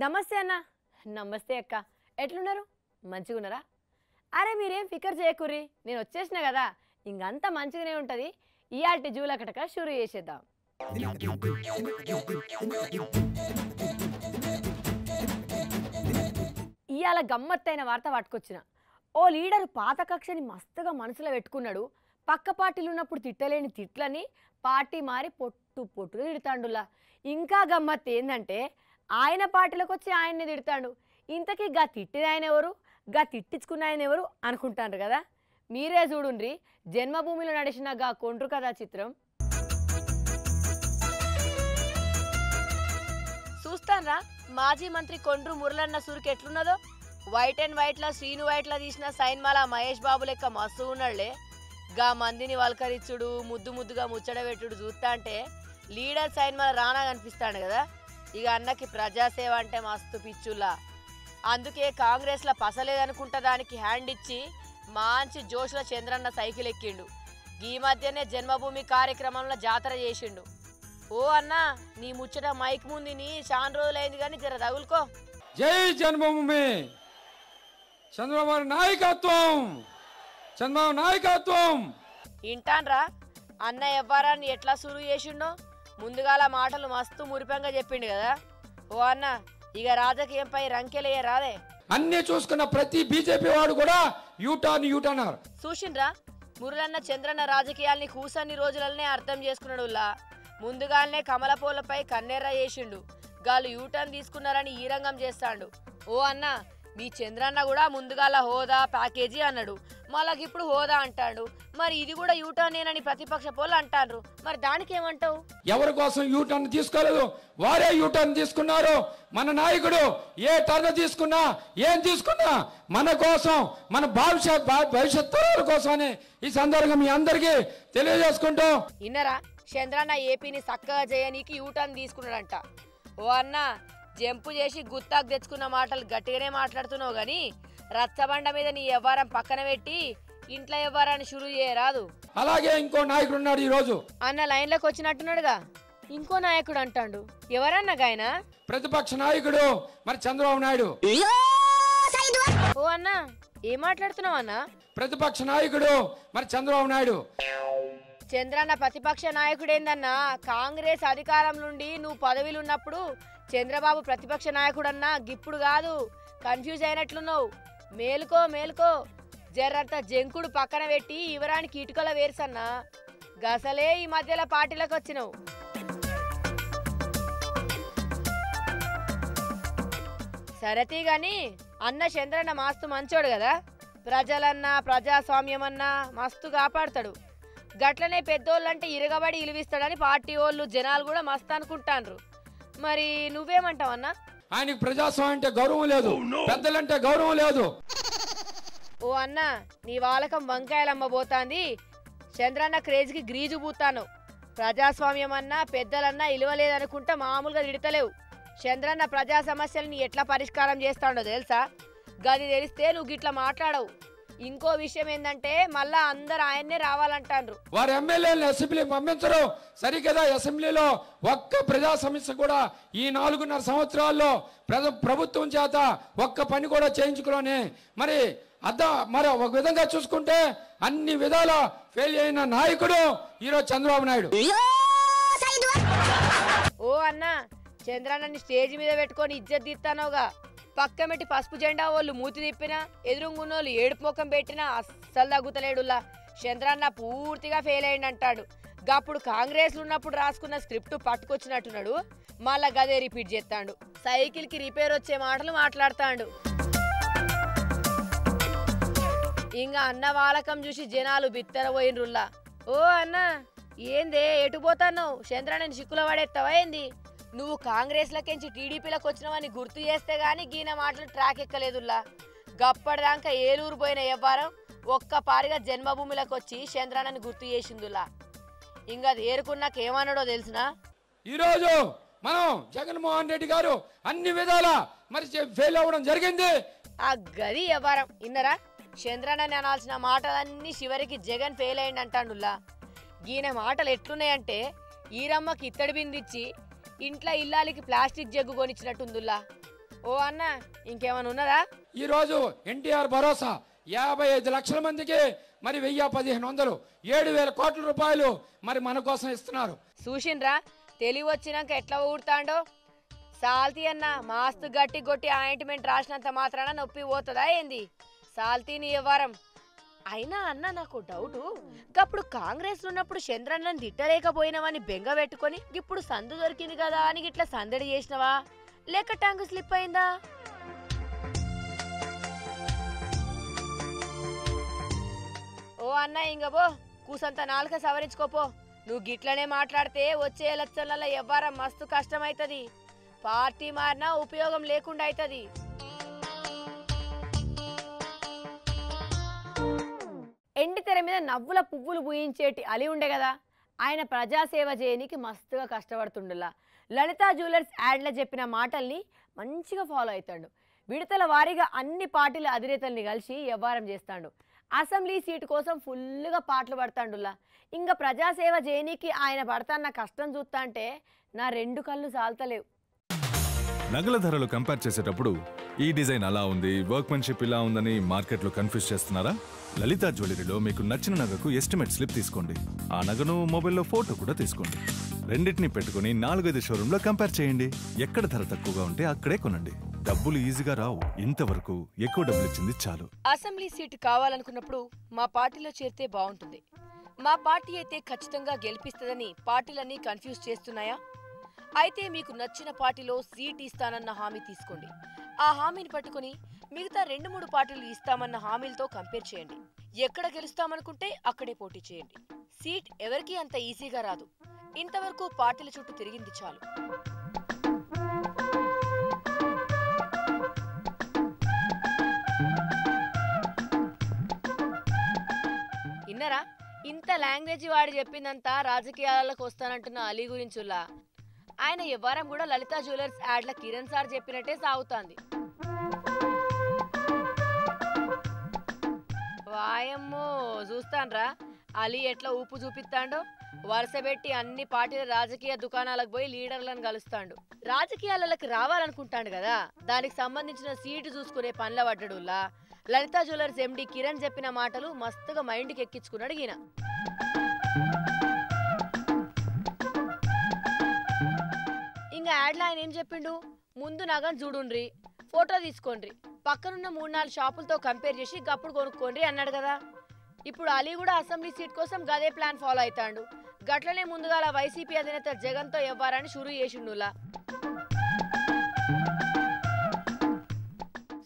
నమస్తే అన్న. నమస్తే అక్క. ఎట్లున్నారు? మంచిగున్నారా? అరే మీరేం ఫికర్ చేయకుర్రి, నేను వచ్చేసిన కదా, ఇంకంతా మంచిగానే ఉంటుంది. ఇయాల్టి జూలకటక షురు చేసేద్దాం. ఇవాళ గమ్మత్తైన వార్త పట్టుకొచ్చిన. ఓ లీడరు పాత కక్షని మస్తుగా మనసులో పెట్టుకున్నాడు. పక్క పార్టీలు ఉన్నప్పుడు తిట్టలేని తిట్లని పార్టీ మారి పొట్టు పొట్టుగా తిడతాండులా. ఇంకా గమ్మత్ ఏందంటే ఆయన పార్టీలోకి వచ్చి ఆయన్ని తిడతాడు. ఇంతకీ గా తిట్టిన ఆయన ఎవరు, గా తిట్టించుకున్న ఆయన ఎవరు అనుకుంటాండ్రు కదా. మీరే చూడుండ్రి, జన్మభూమిలో నడిచిన గా కొండ్రు కథా చిత్రం. చూస్తాన్రా మాజీ మంత్రి కొండ్రు మురళన్న సూరికి ఎట్లున్నదో. వైట్ అండ్ వైట్లా శ్రీను వైట్లా తీసిన సైన్మాల మహేష్ బాబు లెక్క మస్తు ఉన్నాళ్లే. గా మందిని వల్కరిచ్చుడు, ముద్దు ముద్దుగా ముచ్చడబెట్టుడు చూస్తా అంటే లీడర్ సైన్మాల రానా కనిపిస్తాడు కదా. ఇక అన్నకి ప్రజాసేవ అంటే మస్తు పిచ్చులా. అందుకే కాంగ్రెస్లో పసలేదనుకుంటా దానికి హ్యాండ్ ఇచ్చి మంచి జోష్లో చంద్రన్న సైకిల్ ఎక్కిండు. ఈ మధ్యనే జన్మభూమి కార్యక్రమంలో జాతర చేసిండు. ఓ అన్న నీ ముచ్చట మైక్ ముందుని చాలా రోజులైంది కానీ జర తగులుకో. జై జన్మభూమి, చంద్రబాబు నాయకత్వం, చంద్రబాబు నాయకత్వం. ఇంటాన్రా అన్న ఎవ్వరాన్ని ఎట్లా సురువు చేసిండో. ముందుగాల మాటలు మస్తు మురిపంగా చెప్పిండు కదా. ఓ అన్న ఇక రాజకీయంపై రంకెలయ్య రాదే. అన్ని చూసుకున్న ప్రతి బీజేపీ వాడు కూడా యూటర్న్ చూసిండ్రా మురళన్న చంద్రన్న రాజకీయాల్ని కూసన్ని రోజులనే అర్థం చేసుకున్నాడు. ముందుగానే కమలపోలపై కన్నెర్ర చేసిండు. గాలు యూటర్న్ తీసుకున్నారని ఈ రంగం చేస్తాడు. ఓ అన్న మీ చంద్రన్న కూడా ముందుగాల హోదా ప్యాకేజీ అన్నాడు, మళ్ళీ ఇప్పుడు హోదా అంటాడు. మరి ఇది కూడా యూటర్న్ ఏనని ప్రతిపక్ష పోలు అంటారు. మరి దానికి ఏమంటావు? ఎవరి కోసం యూటర్న్ తీసుకోలేదు, వారే యూటర్న్ తీసుకున్నారు. మన నాయకుడు ఏ టర్న్ తీసుకున్నా ఏం తీసుకున్నా మన కోసం, మన భవిష్యత్ తరాల కోసమని ఈ సందర్భంగా మీ అందరికీ తెలియజేసుకుంటూ. ఇన్నరా చంద్రన్న ఏపీని చక్కగా చేయనీకి యూటర్న్ తీసుకున్నాడంట. ఓ అన్న జంపు చేసి గుత్తాకు తెచ్చుకున్న మాటలు గట్టిగానే మాట్లాడుతున్నావు గాని రచ్చబండ మీద నీ వ్యవహారం పక్కన పెట్టి ఇంట్లో వ్యవహారాన్ని షురూ చేయరాదు. అలాగే ఇంకో నాయకుడు ఉన్నాడు ఈ రోజు. అన్న లైన్లోకి వచ్చినట్టున్నాడుగా. ఇంకో నాయకుడు అంటాడు. ఎవరన్నా గాయన? ప్రతిపక్ష నాయకుడు మరి చంద్రబాబు నాయుడు. ఓ అన్న ఏం మాట్లాడుతున్నావు అన్న? ప్రతిపక్ష నాయకుడు మరి చంద్రబాబు నాయుడు. చంద్రన్న ప్రతిపక్ష నాయకుడేందన్నా? కాంగ్రెస్ అధికారం నుండి నువ్వు పదవిలు ఉన్నప్పుడు చంద్రబాబు ప్రతిపక్ష నాయకుడన్నా, గిప్పుడు కాదు. కన్ఫ్యూజ్ అయినట్లున్నావు. మేలుకో మేలుకో. జర్రంత జంకుడు పక్కన పెట్టి ఇవరానికి ఇటుకల వేరుసన్నా. గసలే ఈ మధ్యలో పార్టీలకు వచ్చినావు. సరతి గాని అన్న చంద్రన్న మస్తు మంచోడు కదా. ప్రజలన్నా ప్రజాస్వామ్యం అన్నా మస్తు కాపాడుతాడు. గట్లనే పెద్దోళ్ళంటే ఇరగబడి ఇలువిస్తాడని పార్టీ వాళ్ళు జనాలు కూడా మస్తు అనుకుంటాండ్రు. మరి నువ్వేమంటావన్నా? ఆయనకి ప్రజాస్వామ్యం అంటే గౌరవం లేదు, పెద్దలంటే గౌరవం లేదు. ఓ అన్న నీ వాలకం వంకాయలమ్మ పోతాంది. చంద్రన్న క్రేజ్కి గ్రీజు పూతాను. ప్రజాస్వామ్యం అన్నా పెద్దలన్నా ఇలువలేదనుకుంటా మామూలుగా తిడతలేవు. చంద్రన్న ప్రజా సమస్యలని ఎట్లా పరిష్కారం చేస్తాడో తెలుసా? గది తెలిస్తే నువ్వు గిట్లా మాట్లాడవు. ఇంకో విషయం ఏంటంటే మళ్ళా అందరు ఆయన్నే రావాలంటారు. వారు ఎమ్మెల్యేలను అసెంబ్లీ పంపించరు సరికదా. అసెంబ్లీలో ఒక్క ప్రజా సమస్య కూడా ఈ 4.5 సంవత్సరాల్లో ప్రభుత్వం చేత ఒక్క పని కూడా చేయించుకోని మరి ఒక విధంగా చూసుకుంటే అన్ని విధాల ఫెయిల్ అయిన నాయకుడు ఈరోజు చంద్రబాబు నాయుడు. ఓ అన్న చంద్రన్నని స్టేజ్ మీద పెట్టుకొని ఇజ్జత్ తీస్తానోగా. పక్క పెట్టి పసుపు జెండా వాళ్ళు మూతి తిప్పినా, ఎదురుగున్నోళ్ళు ఏడుపు ముఖం పెట్టినా అస్సలు తగ్గుతలేడులా. చంద్రన్న పూర్తిగా ఫెయిల్ అయిందంటాడు. గప్పుడు కాంగ్రెస్ ఉన్నప్పుడు రాసుకున్న స్క్రిప్ట్ పట్టుకొచ్చినట్టున్నాడు. మళ్ళా గదే రిపీట్ చేస్తాడు. సైకిల్ కి రిపేర్ వచ్చే మాటలు మాట్లాడతాడు. ఇంకా అన్న వాలకం చూసి జనాలు బిత్తరపోయినరుల్లా. ఓ అన్న ఏందే ఎటు పోతాన్నావు? చంద్రన్నని చిక్కుల పడేస్తావా ఏంది? నువ్వు కాంగ్రెస్లకించి టీడీపీలకు వచ్చినవని గుర్తు చేస్తే గానీ గీన మాటలు ట్రాక్ ఎక్కలేదుల్లా. గప్పటిదాకా ఏలూరు పోయిన వ్యవహారం ఒక్క పారిగా జన్మభూమిలోకి వచ్చి చంద్రన్నని గుర్తు చేసిందులా. ఇంకా అది ఏరుకున్నాక ఏమన్నాడో తెలిసినా? ఈరోజు మనం జగన్మోహన్ రెడ్డి గారు అన్ని విధాల మరి ఫెయిల్ అవ్వడం జరిగింది. ఆ గది వ్యవహారం ఇన్నరా? చంద్రన్నని అనాల్సిన మాటలన్నీ చివరికి జగన్ ఫెయిల్ అయ్యింది అంటాడుల్లా. గీన మాటలు ఎట్లున్నాయంటే ఈరమ్మకి ఇత్తడి బిందిచ్చి ఇంట్లో ఇల్లాలికి ప్లాస్టిక్ జగ్గు కొనిచ్చినట్టుందుల్లా. ఓ అన్న ఇంకేమైనా ఉన్నదా? ఈరోజు ఎన్టీఆర్ భరోసా 55 లక్షల మందికి మరి 1100 7,000 కోట్ల రూపాయలు మరి మన కోసం ఇస్తున్నారు. చూసిండ్రా తెలివి వచ్చినాక ఎట్లా ఊడుతాండో. సాల్తీ అన్న మాస్తు గట్టి కొట్టి ఆయింట్మెంట్ రాసినంత మాత్రాన నొప్పి పోతుందా ఏంది? సాల్తీని వ్యవహారం. అయినా అన్న నాకు డౌటు, అప్పుడు కాంగ్రెస్ ఉన్నప్పుడు చంద్రన్నని తిట్టలేకపోయినావని బెంగ పెట్టుకొని ఇప్పుడు సందు దొరికింది కదా అని ఇట్లా సందడి చేసినవా లేక టంగు స్లిప్ అయిందా? ఓ అన్న ఇంగబో కూసంత నాలుక సవరించుకోపో. నువ్వు గిట్లనే మాట్లాడితే వచ్చే ఎలక్షన్లలో ఎవ్వరం మస్తు కష్టమైతది. పార్టీ మారినా ఉపయోగం లేకుండా అవుతుంది. ఎండి తెర మీద నవ్వుల పువ్వులు పూయించేటి అలీ ఉండే కదా, ఆయన ప్రజాసేవ చేయనికి మస్తుగా కష్టపడుతుండలా. లలితా జ్యువెలర్స్ యాడ్లో చెప్పిన మాటల్ని మంచిగా ఫాలో అవుతాడు. విడతల వారీగా అన్ని పార్టీల అధినేతల్ని కలిసి వ్యవహారం చేస్తాడు. అసెంబ్లీ సీటు కోసం ఫుల్గా పాటలు పడతాడులా. ఇంకా ప్రజాసేవ చేయనికి ఆయన పడతాన్న కష్టం చూస్తా అంటే నా 2 కళ్ళు సాల్తలేవు. నగల ధరలు కంపేర్ చేసేటప్పుడు ఈ డిజైన్ అలా ఉంది, వర్క్మెన్షిప్ ఇలా ఉందని మార్కెట్లో కన్ఫ్యూజ్ చేస్తున్నారా? లలితా జ్యువెలరీలో మీకు నచ్చిన నగకు ఎస్టిమేట్ స్లిప్ తీసుకోండి. ఆ నగను మొబైల్లో ఫోటో కూడా తీసుకోండి. రెండింటిని పెట్టుకుని 4-5 షోరూంలో కంపేర్ చేయండి. ఎక్కడ ధర తక్కువగా ఉంటే అక్కడే కొనండి. డబ్బులు ఈజీగా రావు, ఇంతవరకు ఎక్కువ డబ్బులు ఇచ్చింది చాలు. అసెంబ్లీ సీటు కావాలనుకున్నప్పుడు మా పార్టీలో చేరితే బాగుంటుంది. మా పార్టీ అయితే ఖచ్చితంగా గెలిపిస్తుందని పార్టీలన్నీ కన్ఫ్యూజ్ చేస్తున్నాయా? అయితే మీకు నచ్చిన పార్టీలో సీట్ ఇస్తానన్న హామీ తీసుకోండి. ఆ హామీని పట్టుకుని మిగతా 2-3 పార్టీలు ఇస్తామన్న హామీలతో కంపేర్ చేయండి. ఎక్కడ గెలుస్తామనుకుంటే అక్కడే పోటీ చేయండి. సీట్ ఎవరికీ అంత ఈజీగా రాదు. ఇంతవరకు పార్టీల చుట్టూ తిరిగింది చాలు. ఇన్నరా ఇంత లాంగ్వేజ్ వాడి చెప్పిందంతా రాజకీయాలకు వస్తానంటున్న అలీ గురించులా. ఆయన వ్యవహారం కూడా లలితా జ్యువెలర్స్ యాడ్ల కిరణ్ సార్ చెప్పినట్టే సాగుతాంది. వాయమ్మో చూస్తాన్రా అలీ ఎట్లా ఊపు చూపిస్తాండో. వరుస పెట్టి అన్ని పార్టీల రాజకీయ దుకాణాలకు పోయి లీడర్లను కలుస్తాడు. రాజకీయాలకు రావాలనుకుంటాడు కదా, దానికి సంబంధించిన సీటు చూసుకునే పనుల పడ్డడులా. లలితా జ్యువెలర్స్ ఎండి కిరణ్ చెప్పిన మాటలు మస్తుగా మైండ్కి ఎక్కించుకున్నాడు ఈయన. ఇంకా యాడ్లో ఆయన ఏం చెప్పిండు, ముందు నగను చూడుండ్రి, ఫోటో తీసుకోండి, పక్కనున్న 3-4 షాపులతో కంపేర్ చేసి గప్పుడు కొనుక్కోండి అన్నాడు కదా. ఇప్పుడు అలీ కూడా అసెంబ్లీ సీట్ కోసం గదే ప్లాన్ ఫాలో అవుతాడు. గట్లనే ముందుగా వైసీపీ అధినేత జగన్తో వ్యవహారాన్ని షురూ చేసిండులా.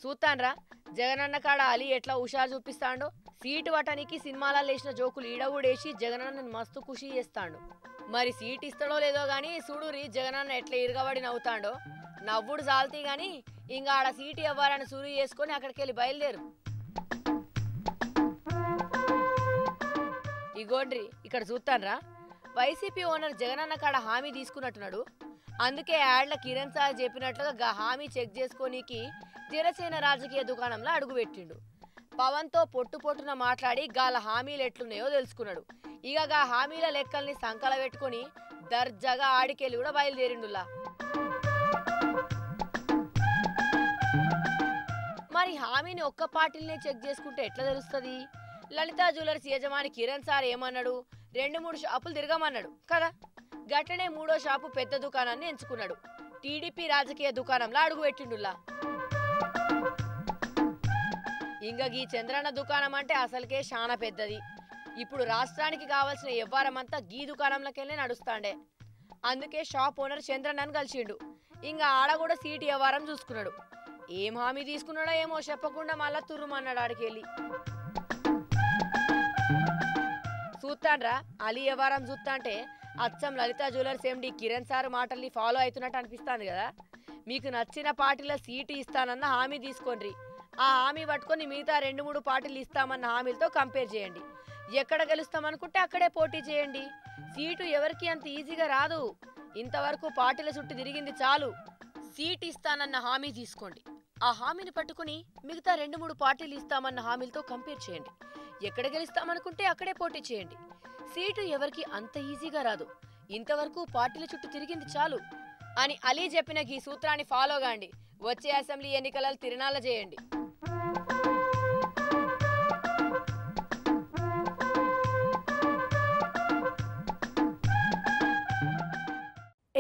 చూస్తాన్రా జగనన్న కాడ అలీ ఎట్లా హుషారు చూపిస్తాడో. సీటు వటానికి సినిమాలలో వేసిన జోకులు ఈడగూడేసి జగనన్నని మస్తు ఖుషి చేస్తాడు. మరి సీట్ ఇస్తాడో లేదో గానీ చూడురి జగనన్న ఎట్లా ఇరగబడి నవ్వుతాడో. నవ్వుడు చాలుతీ గాని ఇంకా ఆడ సీటు వ్యవహారాన్ని షురూ చేసుకొని అక్కడికి వెళ్ళి బయలుదేరు. ఇగోండ్రి ఇక్కడ చూస్తాన్రా వైసీపీ ఓనర్ జగనన్న కాడ హామీ తీసుకున్నట్టున్నాడు. అందుకే యాడ్ల కిరణ్ సార్ చెప్పినట్లుగా హామీ చెక్ చేసుకోనీకి జనసేన రాజకీయ దుకాణంలో అడుగుపెట్టిండు. పవన్తో పొట్టున మాట్లాడి గాల హామీలు ఎట్లున్నాయో తెలుసుకున్నాడు. ఇక గా హామీల లెక్కల్ని సంకల పెట్టుకుని దర్జాగా ఆడికెళ్ళి కూడా బయలుదేరిండులా. మరి హామీని ఒక్క పార్టీలనే చెక్ చేసుకుంటే ఎట్లా తెలుస్తుంది? లలితా జ్యువెలర్స్ యజమాని కిరణ్ సార్ ఏమన్నాడు, 2-3 షాపులు తిరగమన్నాడు కదా. గట్లనే 3వ షాపు పెద్ద దుకాణాన్ని ఎంచుకున్నాడు. టీడీపీ రాజకీయ దుకాణంలో అడుగుపెట్టిండులా. ఇంకా ఈ చంద్రన్న దుకాణం అంటే అసలుకే చాలా పెద్దది. ఇప్పుడు రాష్ట్రానికి కావాల్సిన వ్యవహారం అంతా గీ దుకాణంలోకెళ్ళి నడుస్తాండే. అందుకే షాప్ ఓనర్ చంద్రన్నను కలిసిండు. ఇంకా ఆడ కూడా సీటు వ్యవహారం చూసుకున్నాడు. ఏం హామీ తీసుకున్నాడో ఏమో చెప్పకుండా మళ్ళా తుర్రుమన్నాడు ఆడికెళ్ళి. చూస్తాన్రా అలీ వ్యవహారం చూస్తాంటే అచ్చం Lalitha Jewellers MD Kiran sir మాటల్ని ఫాలో అవుతున్నట్టు అనిపిస్తుంది కదా. మీకు నచ్చిన పార్టీలో సీటు ఇస్తానన్న హామీ తీసుకోండి. ఆ హామీ పట్టుకొని మిగతా 2-3 పార్టీలు ఇస్తామన్న హామీలతో కంపేర్ చేయండి. ఎక్కడ గెలుస్తామనుకుంటే అక్కడే పోటీ చేయండి. సీటు ఎవరికి అంత ఈజీగా రాదు. ఇంతవరకు పార్టీల చుట్టూ తిరిగింది చాలు. సీట్ ఇస్తానన్న హామీ తీసుకోండి. ఆ హామీని పట్టుకుని మిగతా 2-3 పార్టీలు ఇస్తామన్న హామీలతో కంపేర్ చేయండి. ఎక్కడ గెలుస్తామనుకుంటే అక్కడే పోటీ చేయండి. సీటు ఎవరికి అంత ఈజీగా రాదు. ఇంతవరకు పార్టీల చుట్టూ తిరిగింది చాలు అని అలీ చెప్పిన ఈ సూత్రాన్ని ఫాలో కాండి. వచ్చే అసెంబ్లీ ఎన్నికలలో తిరణాల చేయండి.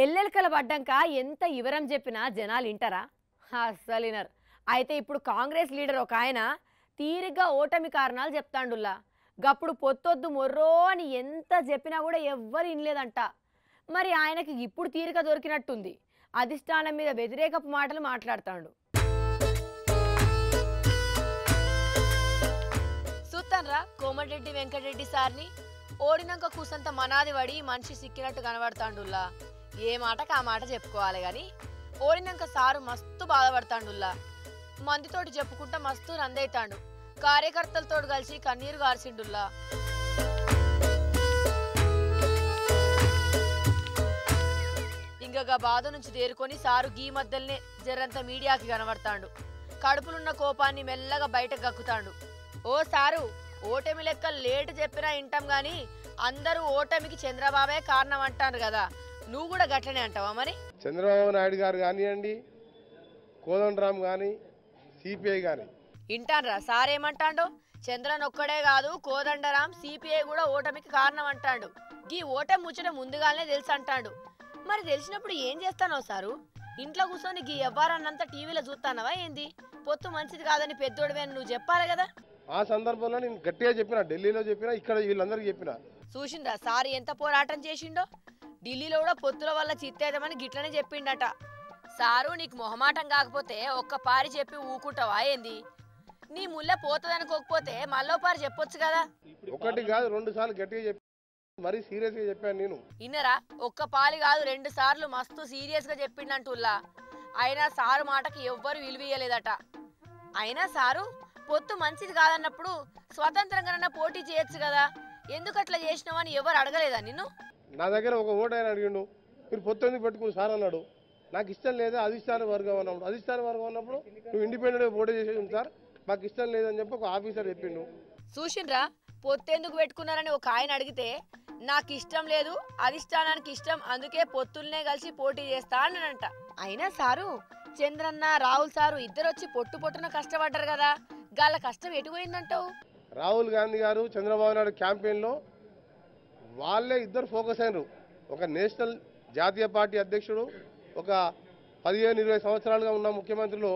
ఎల్లెలకల పడ్డాక ఎంత వివరం చెప్పినా జనాలు వింటారా? అస్సలు వినరు. అయితే ఇప్పుడు కాంగ్రెస్ లీడర్ ఒక ఆయన తీరిగ్గా ఓటమి కారణాలు చెప్తాండుల్లా. గప్పుడు పొత్తొద్దు మొర్రో అని ఎంత చెప్పినా కూడా ఎవ్వరు వినలేదంట. మరి ఆయనకి ఇప్పుడు తీరిక దొరికినట్టుంది. అధిష్టానం మీద వ్యతిరేకపు మాటలు మాట్లాడతాడు. చూస్తాన్రా కోమటిరెడ్డి వెంకటరెడ్డి సార్ని ఓడినాక కూసంత మనాది పడి మనిషి సిక్కినట్టు కనబడతాండుల్లా. ఏ మాటకు ఆ మాట చెప్పుకోవాలి గాని ఓడినాక సారు మస్తు బాధపడతాండుల్లా. మందితోటి చెప్పుకుంటా మస్తు రందైతాండు. కార్యకర్తలతో కలిసి కన్నీరు గార్చిండుల్లా. ఇంకా బాధ నుంచి తేరుకొని సారు గీ మధ్యలోనే జరంత మీడియాకి కనబడతాండు. కడుపులున్న కోపాన్ని మెల్లగా బయటకు గక్కుతాండు. ఓ సారు, ఓటమి లెక్క లేటు చెప్పినా వింటాం గాని అందరూ ఓటమికి చంద్రబాబే కారణం అంటారు కదా, నువ్వు కూడా గట్లనే అంటావా? మరి చంద్రబాబు నాయుడు గారు కానివ్వండి, కోదండరామ్ కానీ, సిపిఐ కానీ వింటాన్రా సార్ ఏమంటాడు? చంద్రన్ ఒక్కడే కాదు, కోదండరాం సిపిఐ కూడా ఓటమికి కారణం అంటాడు. గీ ఓటమి ముచ్చట ముందుగానే తెలుసు అంటాడు. మరి తెలిసినప్పుడు ఏం చేస్తానో సారు? ఇంట్లో కూర్చొని గీ ఎవ్వరన్నంతా టీవీలో చూస్తానవా ఏంది? పొత్తు మంచిది కాదని పెద్దోడివే నువ్వు చెప్పాలి కదా. ఆ సందర్భంలో నేను గట్టిగా చెప్పిన, ఢిల్లీలో చెప్పిన, ఇక్కడ వీళ్ళందరికీ చెప్పిన. చూసిండ్రా సార్ ఎంత పోరాటం చేసిండో? ఢిల్లీలో కూడా పొత్తుల వల్ల చిత్తేదమని గిట్లనే చెప్పిండట. సారు నీకు మొహమాటం కాకపోతే ఒక్క పారి చెప్పి ఊకుంటావా ఏంది? నీ ముళ్ళ పోతుందనుకోకపోతే మళ్ళో పారి చెప్పొచ్చు కదా. ఒకటి కాదు 2 సార్లు గట్టిగా చెప్పి మరీ సీరియస్ గా చెప్పాను నేను. ఇన్నరా ఒక్క పాలి కాదు 2 సార్లు మస్తు సీరియస్ గా చెప్పిండంటుల్లా. అయినా సారు మాటకి ఎవ్వరు విలువీయలేదట. అయినా సారు పొత్తు మంచిది కాదన్నప్పుడు స్వతంత్రంగా పోటీ చేయొచ్చు కదా, ఎందుకు అట్లా చేసినావని ఎవరు అడగలేదా నిన్ను? నా దగ్గర ఒక ఓటు ఆయన అడిగిండు, మీరు పొత్తు ఎందుకు పెట్టుకుని సార్ అన్నాడు. నాకు ఇష్టం లేదా, అధిష్టాన వర్గం అన్నప్పుడు, అధిష్టాన వర్గం అన్నప్పుడు నువ్వు ఇండిపెండెంట్గా పోటీ చేసేది సార్, మాకు ఇష్టం లేదని చెప్పి ఒక ఆఫీసర్ చెప్పిండు. చూసిండ్రా పొత్తు ఎందుకు పెట్టుకున్నారని ఒక ఆయన అడిగితే నాకు ఇష్టం లేదు, అధిష్టానానికి ఇష్టం, అందుకే పొత్తుల్నే కలిసి పోటీ చేస్తా అన్నాడంట. అయినా సారు చంద్రన్న రాహుల్ సారు ఇద్దరు వచ్చి పొట్టున కష్టపడ్డారు కదా, గాళ్ళ కష్టం ఎటుపోయిందంటావు? రాహుల్ గాంధీ గారు చంద్రబాబు నాయుడు క్యాంపెయిన్లో వాళ్ళే ఇద్దరు ఫోకస్ అయినరు. ఒక నేషనల్ జాతీయ పార్టీ అధ్యక్షుడు, ఒక 15-20 సంవత్సరాలుగా ఉన్న ముఖ్యమంత్రులు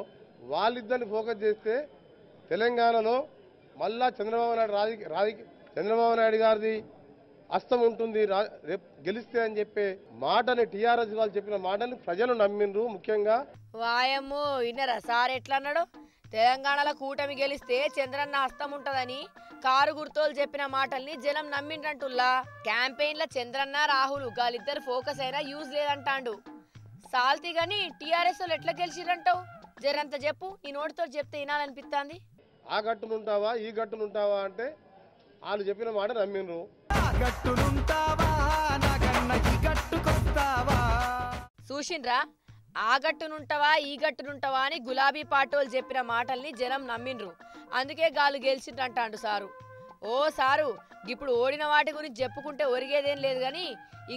వాళ్ళిద్దరిని ఫోకస్ చేస్తే తెలంగాణలో మళ్ళా చంద్రబాబు నాయుడు గారిది అస్తం ఉంటుంది, రేపు గెలిస్తే అని చెప్పే మాటని టీఆర్ఎస్ వాళ్ళు చెప్పిన మాటని ప్రజలు నమ్మిండ్రు. ముఖ్యంగా వాయమ్మో విన్నరా సార్ ఎట్లా అన్నాడు? తెలంగాణలో కూటమి గెలిస్తే చంద్రన్న హస్తం ఉంటదని కారు గుర్తోలు చెప్పిన మాటల్ని జనం నమ్మిండ్రంటుల్లా. క్యాంపెయిన్ల చంద్రన్న రాహుల్ గాలిద్దరు ఫోకస్ అయినా యూజ్ లేదంటాండు. సాల్తీ గాని టీఆర్ఎస్ వాళ్ళు ఎట్లా గెలిచిరంటావు? జరంత చెప్పు, ఈ నోటితో చెప్తే వినాలనిపిస్తాంది. ఆ గట్టునుంటావా ఈ గట్టునుంటావా అంటే వాళ్ళు చెప్పిన మాట నమ్మిండ్రు. చూసిండ్రా ఆ గట్టునుంటావా ఈ గట్టునుంటావా అని గులాబీ పాటోలు చెప్పిన మాటల్ని జనం నమ్మిండ్రు, అందుకే గాలు గెలిచిండ్రంటాండు సారు. ఓ సారు, ఇప్పుడు ఓడిన వాటి గురించి చెప్పుకుంటే ఒరిగేదేం లేదు గాని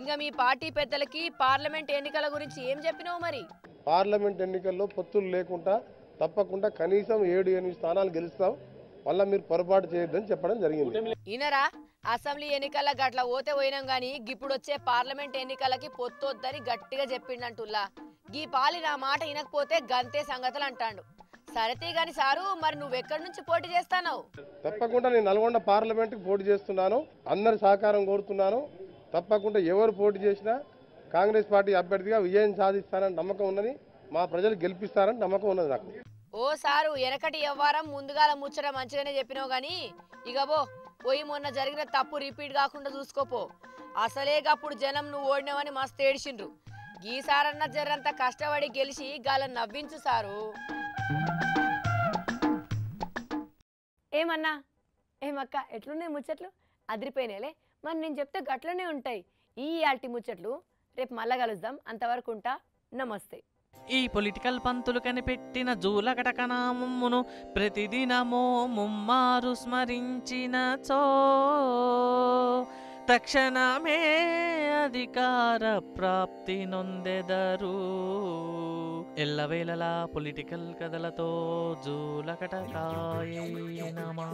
ఇంకా మీ పార్టీ పెద్దలకి పార్లమెంట్ ఎన్నికల గురించి ఏం చెప్పినావు? మరి పార్లమెంట్ ఎన్నికల్లో పొత్తులు లేకుండా తప్పకుండా కనీసం 7-8 స్థానాలు గెలుస్తాం, మళ్ళీ మీరు పొరపాటు చేయొద్దని చెప్పడం జరిగింది. ఈయనరా అసెంబ్లీ ఎన్నికల గట్ల ఓతే పోయినాం గాని ఇప్పుడు వచ్చే పార్లమెంట్ ఎన్నికలకి పొత్తొద్దని గట్టిగా చెప్పిండంటుల్లా. గీ పాలి నా మాట వినకపోతే గంతే సంగతులు అంటాడు. సరతే గాని సారు, మరి నువ్వెక్కడి నుంచి పోటీ చేస్తావు? తప్పకుండా నేను నల్గొండ పార్లమెంట్కి పోటీ చేస్తున్నాను, అందరి సహకారం కోరుతున్నాను. తప్పకుండా ఎవరు పోటీ చేసినా కాంగ్రెస్ పార్టీ అభ్యర్థిగా విజయం సాధిస్తారని నమ్మకం ఉన్నది, మా ప్రజలు గెలిపిస్తారని నమ్మకం ఉన్నది నాకు. ఓ సారు, వెనకటి వ్యవహారం ముందుగాల ముచ్చట మంచిగానే చెప్పినావు గాని ఇక పోయి మొన్న జరిగిన తప్పు రిపీట్ కాకుండా చూసుకోపో. అసలే అప్పుడు జనం నువ్వు ఓడినావని మస్తు ఏడిచిండ్రు. గీసారన్న జరంత కష్టపడి గెలిచి గాలను నవ్వించు సారు. ఏమన్నా ఏమక్క ఎట్లున్నాయి ముచ్చట్లు? అదిరిపోయినాయిలే. మరి నేను చెప్తే గట్లనే ఉంటాయి ఈ ఆల్టి ముచ్చట్లు. రేపు మళ్ళా కలుద్దాం, అంతవరకు ఉంటా. నమస్తే. ఈ పొలిటికల్ పంతులు కనిపెట్టిన జూలకటకనామమును ప్రతిదినమో ముమ్మారు స్మరించినచో తక్షణమే అధికార ప్రాప్తి నొందెదరు. ఎల్లవేళలా పొలిటికల్ కథలతో జూలకటకాయే నమః